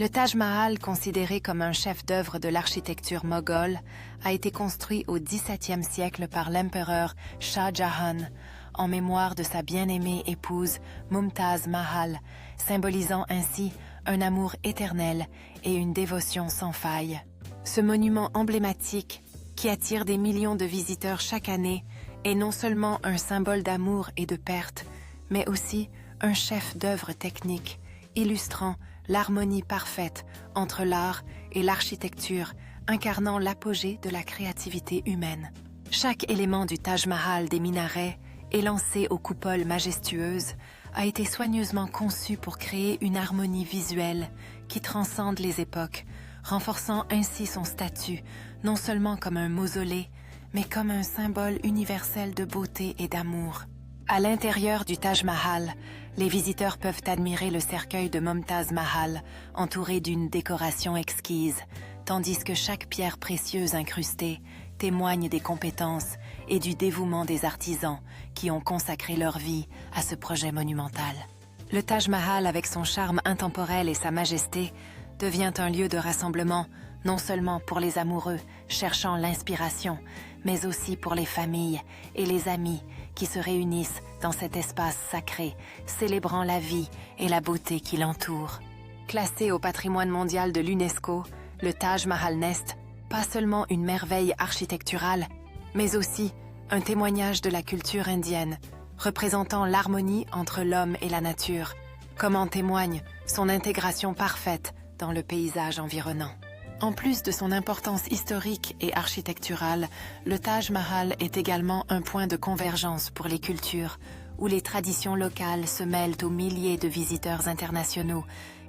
Le Taj Mahal, considéré comme un chef-d'œuvre de l'architecture moghole, a été construit au XVIIe siècle par l'empereur Shah Jahan, en mémoire de sa bien-aimée épouse Mumtaz Mahal, symbolisant ainsi un amour éternel et une dévotion sans faille. Ce monument emblématique, qui attire des millions de visiteurs chaque année, est non seulement un symbole d'amour et de perte, mais aussi un chef-d'œuvre technique, illustrant l'harmonie parfaite entre l'art et l'architecture, incarnant l'apogée de la créativité humaine. Chaque élément du Taj Mahal, des minarets, élancés aux coupoles majestueuses, a été soigneusement conçu pour créer une harmonie visuelle qui transcende les époques, renforçant ainsi son statut, non seulement comme un mausolée, mais comme un symbole universel de beauté et d'amour. À l'intérieur du Taj Mahal, les visiteurs peuvent admirer le cercueil de Mumtaz Mahal, entouré d'une décoration exquise, tandis que chaque pierre précieuse incrustée témoigne des compétences et du dévouement des artisans qui ont consacré leur vie à ce projet monumental. Le Taj Mahal, avec son charme intemporel et sa majesté, devient un lieu de rassemblement non seulement pour les amoureux cherchant l'inspiration, mais aussi pour les familles et les amis qui se réunissent dans cet espace sacré, célébrant la vie et la beauté qui l'entoure. Classé au patrimoine mondial de l'UNESCO, le Taj Mahal n'est pas seulement une merveille architecturale, mais aussi un témoignage de la culture indienne, représentant l'harmonie entre l'homme et la nature, comme en témoigne son intégration parfaite dans le paysage environnant. En plus de son importance historique et architecturale, le Taj Mahal est également un point de convergence pour les cultures, où les traditions locales se mêlent aux milliers de visiteurs internationaux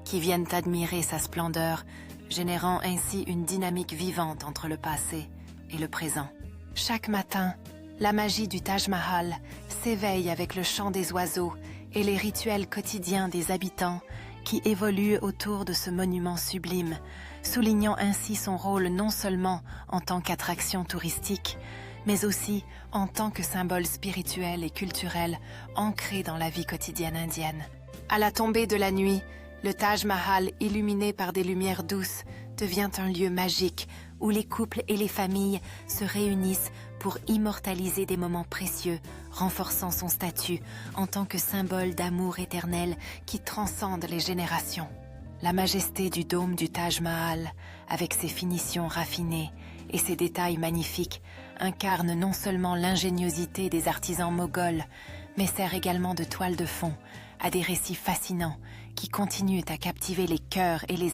qui viennent admirer sa splendeur, générant ainsi une dynamique vivante entre le passé et le présent. Chaque matin, la magie du Taj Mahal s'éveille avec le chant des oiseaux et les rituels quotidiens des habitants qui évoluent autour de ce monument sublime, soulignant ainsi son rôle non seulement en tant qu'attraction touristique, mais aussi en tant que symbole spirituel et culturel ancré dans la vie quotidienne indienne. À la tombée de la nuit, le Taj Mahal, illuminé par des lumières douces, devient un lieu magique où les couples et les familles se réunissent pour immortaliser des moments précieux, renforçant son statut en tant que symbole d'amour éternel qui transcende les générations. La majesté du dôme du Taj Mahal, avec ses finitions raffinées et ses détails magnifiques, incarne non seulement l'ingéniosité des artisans moghols, mais sert également de toile de fond à des récits fascinants qui continuent à captiver les cœurs et les